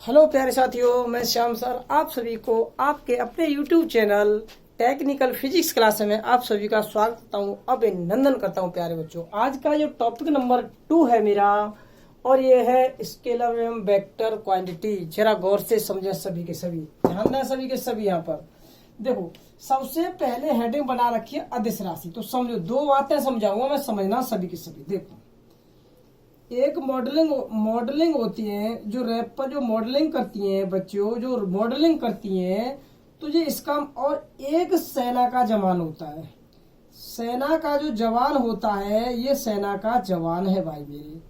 Hello प्यारे साथियों, मैं श्याम सर आप सभी को आपके अपने YouTube channel technical physics class में आप सभी का स्वागत करता हूँ, अभिनंदन करता हूँ। प्यारे बच्चों, आज का जो टॉपिक नंबर 2 है मेरा, और ये है स्केलर एवं वेक्टर क्वांटिटी। जरा गौर से समझे सभी के सभी, ध्यान दें सभी के सभी। यहाँ पर देखो, सबसे पहले हेडिंग बना रखी है अदिश राशि। तो समझो, दो बातें समझाऊंगा मैं, समझना सभी के सभी। देखो, एक मॉडलिंग होती है, जो रैप पर जो मॉडलिंग करती हैं बच्चों, जो मॉडलिंग करती हैं, तो ये इसका। और एक सेना का जवान होता है। सेना का जो जवान होता है, ये सेना का जवान है भाई मेरे।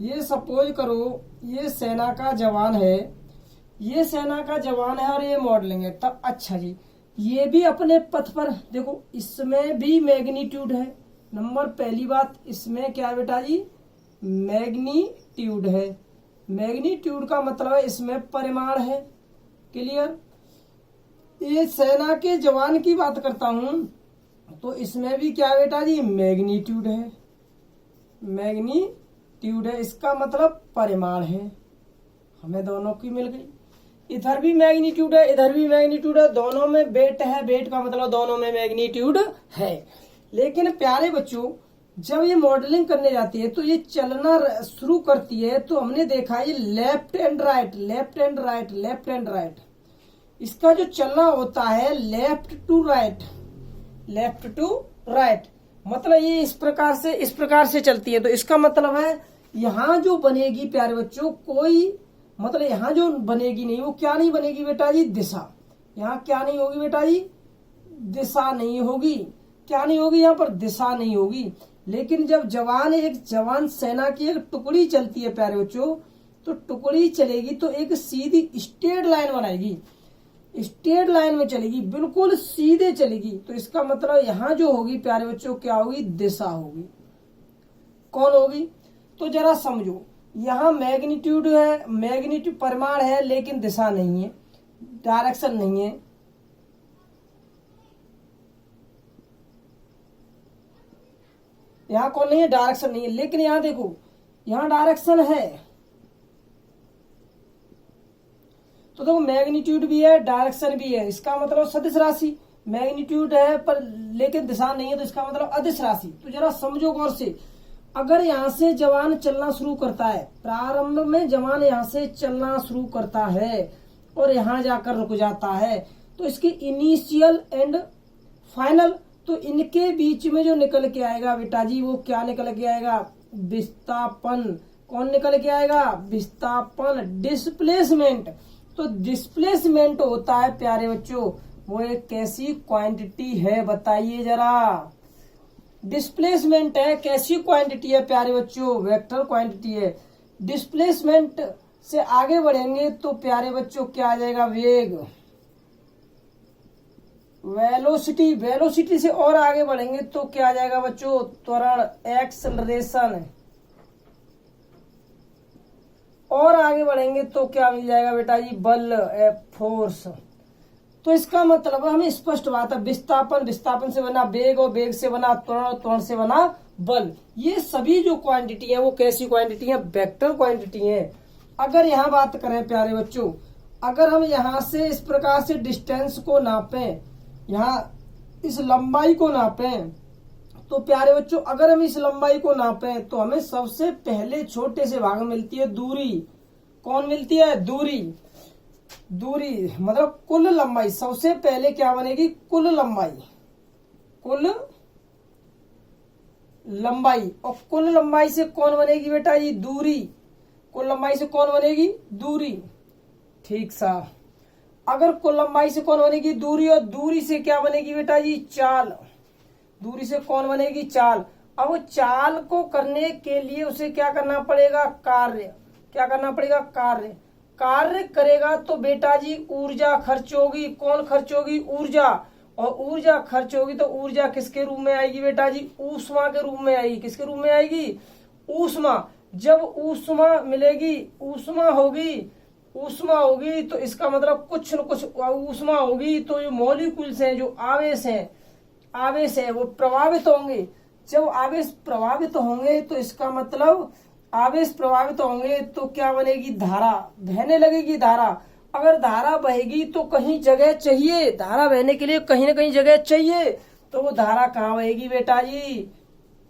ये सपोज करो, ये सेना का जवान है, ये सेना का जवान है और ये मॉडलिंग है। तब अच्छा जी, ये भी अपने पथ पर, देखो इसमें भी मैग्नीट्यूड है। नंबर पहली बात, इसमें क्या है बेटा जी, मैग्नीट्यूड है। मैग्नीट्यूड का मतलब है इसमें परिमाण है। क्लियर। ये सेना के जवान की बात करता हूं, तो इसमें भी क्या है बेटा जी, मैग्नीट्यूड है। मैग्नीट्यूड है, इसका मतलब परिमाण है। हमें दोनों की मिल गई। इधर भी मैग्नीट्यूड है, इधर भी मैग्नीट्यूड है, दोनों में वेट है। वेट का मतलब दोनों में मैग्नीट्यूड है। लेकिन प्यारे बच्चों, जब ये मॉडलिंग करने जाती है तो ये चलना शुरू करती है, तो हमने देखा ये left and right, left and right, left and right. इसका जो चलना होता है left to right, left to right. मतलब ये इस प्रकार से चलती है। तो इसका मतलब है यहाँ जो बनेगी प्यारे बच्चों, कोई मतलब यहाँ जो बनेगी नहीं, वो क्या नहीं बनेगी बेटा जी, दिशा। यहाँ क्या नहीं होगी बेटा जी, दिशा नहीं होगी। क्या नहीं होगी, यहाँ पर दिशा नहीं होगी। लेकिन जब जवान सेना की एक टुकड़ी चलती है प्यारे बच्चों, तो टुकड़ी चलेगी तो एक सीधी स्ट्रेट लाइन बनाएगी, स्ट्रेट लाइन में चलेगी, बिल्कुल सीधे चलेगी। तो इसका मतलब यहाँ जो होगी प्यारे बच्चों, क्या होगी, दिशा होगी। कौन होगी, तो जरा समझो, यहाँ मैग्नीट्यूड है, मैग्नीट्यूड परिमाण है, लेकिन दिशा नहीं है, डायरेक्शन नहीं है। यहाँ कौन नहीं है, डायरेक्शन नहीं है। लेकिन यहाँ देखो, यहाँ डायरेक्शन है। तो देखो, मैग्नीट्यूड भी है, डायरेक्शन भी है। इसका मतलब सदिश राशि। मैग्नीट्यूड है पर लेकिन दिशा नहीं है, तो इसका मतलब अदिश राशि। तो जरा समझो गौर से, अगर यहाँ से जवान चलना शुरू करता है, प्रारंभ में जवान यहाँ से चलना शुरू करता है और यहाँ जाकर रुक जाता है, तो इसकी इनिशियल एंड फाइनल, तो इनके बीच में जो निकल के आएगा बेटा जी, वो क्या निकल के आएगा, विस्थापन। कौन निकल के आएगा, विस्थापन, डिस्प्लेसमेंट। तो डिस्प्लेसमेंट होता है प्यारे बच्चों, वो एक कैसी क्वांटिटी है, बताइए जरा। डिस्प्लेसमेंट है, कैसी क्वांटिटी है प्यारे बच्चों, वेक्टर क्वांटिटी है। डिस्प्लेसमेंट से आगे बढ़ेंगे तो प्यारे बच्चों क्या आ जाएगा, वेग, वेलोसिटी। वेलोसिटी से और आगे बढ़ेंगे तो क्या आ जाएगा बच्चों, त्वरण, एक्सेलरेशन। और आगे बढ़ेंगे तो क्या मिल जाएगा बेटा जी, बल, फोर्स। तो इसका मतलब हमें स्पष्ट बात है, विस्थापन, विस्थापन से बना वेग, और वेग से बना त्वरण, त्वरण से बना बल। ये सभी जो क्वांटिटी है वो कैसी क्वांटिटी है, वेक्टर क्वांटिटी है। अगर यहाँ बात करें प्यारे बच्चों, अगर हम यहाँ से इस प्रकार से डिस्टेंस को नापें, यहाँ इस लंबाई को नापें, तो प्यारे बच्चों अगर हम इस लंबाई को नापें तो हमें सबसे पहले छोटे से भाग में मिलती है दूरी। कौन मिलती है, दूरी। दूरी मतलब कुल लंबाई। सबसे पहले क्या बनेगी, कुल लंबाई, कुल लंबाई। और कुल लंबाई से कौन बनेगी बेटा जी, दूरी। कुल लंबाई से कौन बनेगी, दूरी। ठीक सा। अगर कुल लंबाई से कौन बनेगी, दूरी, और दूरी से क्या बनेगी बेटा जी, चाल। दूरी से कौन बनेगी, चाल। अब चाल को करने के लिए उसे क्या करना पड़ेगा, कार्य। क्या करना पड़ेगा, कार्य। कार्य करेगा तो बेटा जी ऊर्जा खर्च होगी। कौन खर्च होगी, ऊर्जा। और ऊर्जा खर्च होगी तो ऊर्जा किसके रूप में आएगी बेटा जी, ऊष्मा के रूप में आएगी। किसके रूप में आएगी, ऊष्मा। जब ऊष्मा मिलेगी, ऊष्मा होगी तो इसका मतलब कुछ न कुछ ऊष्मा होगी, तो जो मॉलिक्यूल्स हैं, जो आवेश है वो प्रभावित होंगे। जब आवेश प्रभावित होंगे तो इसका मतलब आवेश प्रभावित होंगे तो क्या बनेगी, धारा, बहने लगेगी धारा। अगर धारा बहेगी तो कहीं जगह चाहिए, धारा बहने के लिए कहीं ना कहीं जगह चाहिए, तो वो धारा कहाँ बहेगी बेटा जी,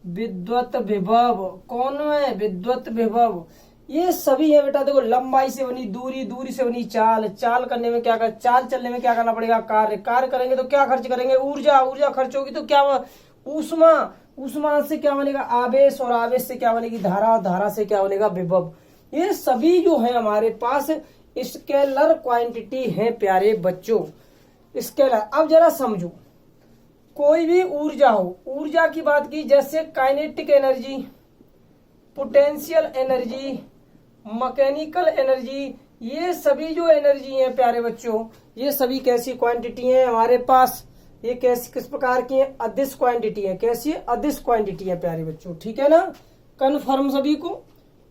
विद्युत विभव। कौन है, विद्युत विभव। ये सभी है बेटा, देखो लंबाई से बनी दूरी, दूरी से बनी चाल, चाल करने में क्या कर, चाल चलने में क्या करना पड़ेगा, कार्य, कार्य करेंगे तो क्या खर्च करेंगे, ऊर्जा, ऊर्जा खर्च होगी तो क्या, ऊष्मा, ऊष्मा से क्या बनेगा, आवेश, और आवेश से क्या बनेगी, धारा, और धारा से क्या बनेगा, विभव। ये सभी जो है हमारे पास स्केलर क्वांटिटी है प्यारे बच्चों, स्केलर। अब जरा समझो, कोई भी ऊर्जा हो, ऊर्जा की बात की, जैसे kinetic energy, potential energy, mechanical energy, ये सभी जो एनर्जी है प्यारे बच्चों, ये सभी कैसी क्वांटिटी है हमारे पास, ये कैसी, किस प्रकार की है, अदिश क्वांटिटी है। कैसी है, अदिश क्वांटिटी है प्यारे बच्चों, ठीक है ना। कन्फर्म, सभी को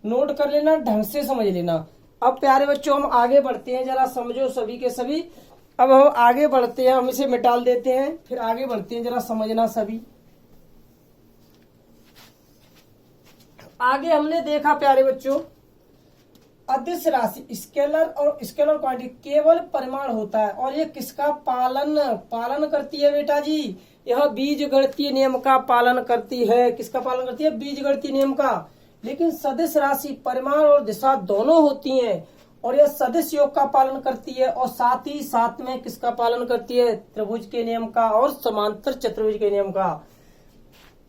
नोट कर लेना, ढंग से समझ लेना। अब प्यारे बच्चों हम आगे बढ़ते हैं, जरा समझो सभी के सभी। अब हम आगे बढ़ते हैं, हम इसे मिटाल देते हैं, फिर आगे बढ़ते हैं, जरा समझना सभी। आगे हमने देखा प्यारे बच्चों, अदिश राशि, स्केलर और स्केलर क्वांटिटी केवल परिमाण होता है, और ये किसका पालन करती है बेटा जी, यह बीजगणितीय नियम का पालन करती है। किसका पालन करती है, बीजगणितीय नियम का। लेकिन सदिश राशि परिमाण और दिशा दोनों होती है, और यह सदिश योग का पालन करती है, और साथ ही साथ में किसका पालन करती है, त्रिभुज के नियम का और समांतर चतुर्भुज के नियम का।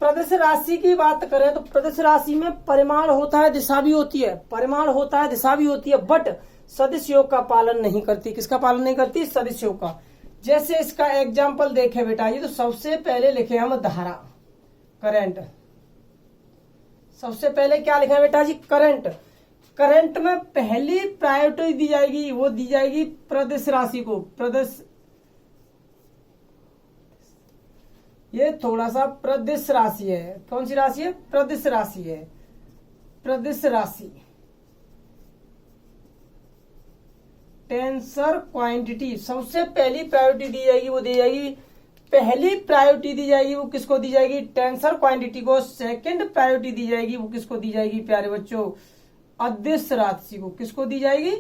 प्रदिश राशि की बात करें तो प्रदिश राशि में परिमाण होता है, दिशा भी होती है, परिमाण होता है, दिशा भी होती है, बट सदिश योग का पालन नहीं करती। किसका पालन नहीं करती, सदिश योग का। जैसे इसका एग्जाम्पल देखे बेटा, ये तो सबसे पहले लिखे हम धारा, करंट। सबसे पहले क्या लिखा है बेटा जी, करंट। करंट में पहली प्रायोरिटी दी जाएगी, वो दी जाएगी प्रदिश राशि को। प्रदिश, ये थोड़ा सा प्रदिश राशि है। कौन सी राशि है, प्रदिश राशि है, प्रदिश राशि। टेंसर क्वांटिटी सबसे पहली प्रायोरिटी दी जाएगी, वो दी जाएगी, पहली प्रायोरिटी दी जाएगी वो किसको दी जाएगी, टेंसर क्वांटिटी को। सेकंड प्रायोरिटी दी जाएगी वो किसको दी जाएगी प्यारे बच्चों, अदिश राशि को। किसको दी जाएगी,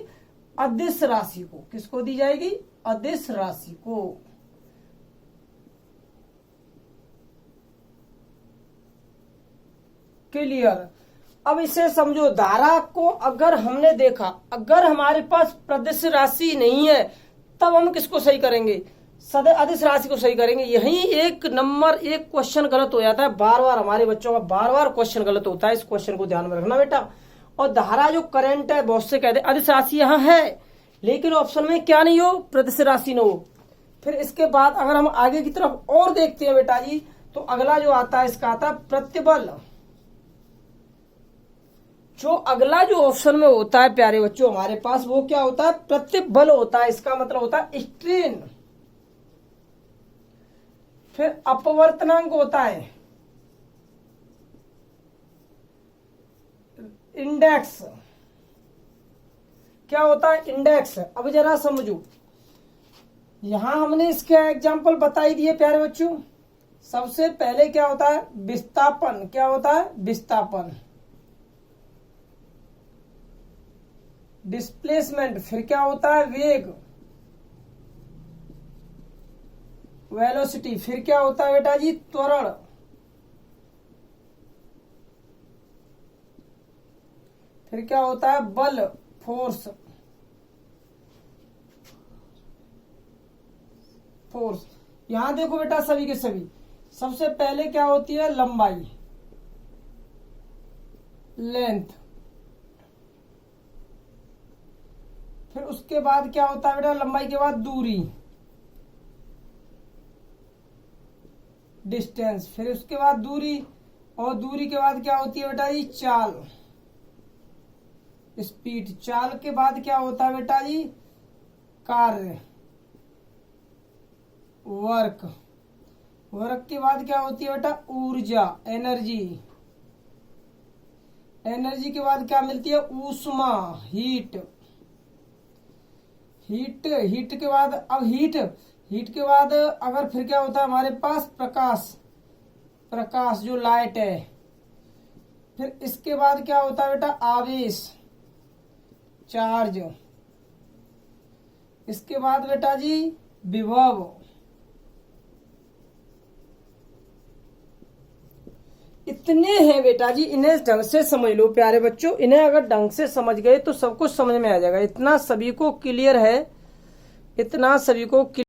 अदिश राशि को। किसको दी जाएगी, अदिश राशि को। क्लियर। अब इसे समझो, धारा को अगर हमने देखा, अगर हमारे पास प्रदिश राशि नहीं है, तब हम किसको सही करेंगे, अदिश राशि को सही करेंगे। यही एक नंबर एक क्वेश्चन गलत हो जाता है, बार बार हमारे बच्चों का बार बार क्वेश्चन गलत होता है। इस क्वेश्चन को ध्यान में रखना बेटा। और धारा जो करंट है, बहुत से कहते हैं अदिश राशि यहाँ है, लेकिन ऑप्शन में क्या नहीं हो, प्रदिश राशि न हो। फिर इसके बाद अगर हम आगे की तरफ और देखते हैं बेटा जी, तो अगला जो आता है, इसका आता है प्रतिबल। जो अगला जो ऑप्शन में होता है प्यारे बच्चों हमारे पास, वो क्या होता है, प्रतिबल होता है। इसका मतलब होता है स्ट्रेन। फिर अपवर्तनांक होता है, इंडेक्स। क्या होता है, इंडेक्स। अब जरा समझो, यहां हमने इसके एग्जाम्पल बता ही दिए प्यारे बच्चों। सबसे पहले क्या होता है, विस्थापन। क्या होता है, विस्थापन। डिस्प्लेसमेंट। फिर क्या होता है, वेग, वेलोसिटी। फिर क्या होता है बेटा जी, त्वरण। फिर क्या होता है, बल, फोर्स, फोर्स। यहां देखो बेटा सभी के सभी, सबसे पहले क्या होती है, लंबाई, लेंथ। फिर उसके बाद क्या होता है बेटा, लंबाई के बाद दूरी, डिस्टेंस। फिर उसके बाद दूरी, और दूरी के बाद क्या होती है बेटा जी, चाल, स्पीड। चाल के बाद क्या होता है बेटा जी, कार्य, वर्क। वर्क के बाद क्या होती है बेटा, ऊर्जा, एनर्जी। एनर्जी के बाद क्या मिलती है, ऊष्मा, हीट। हीट के बाद, अब हीट के बाद अगर फिर क्या होता है हमारे पास, प्रकाश, प्रकाश जो लाइट है। फिर इसके बाद क्या होता है बेटा, आवेश, चार्ज। इसके बाद बेटा जी विभव। इतने हैं बेटा जी, इन्हें ढंग से समझ लो प्यारे बच्चों। इन्हें अगर ढंग से समझ गए तो सब कुछ समझ में आ जाएगा। इतना सभी को क्लियर है, इतना सभी को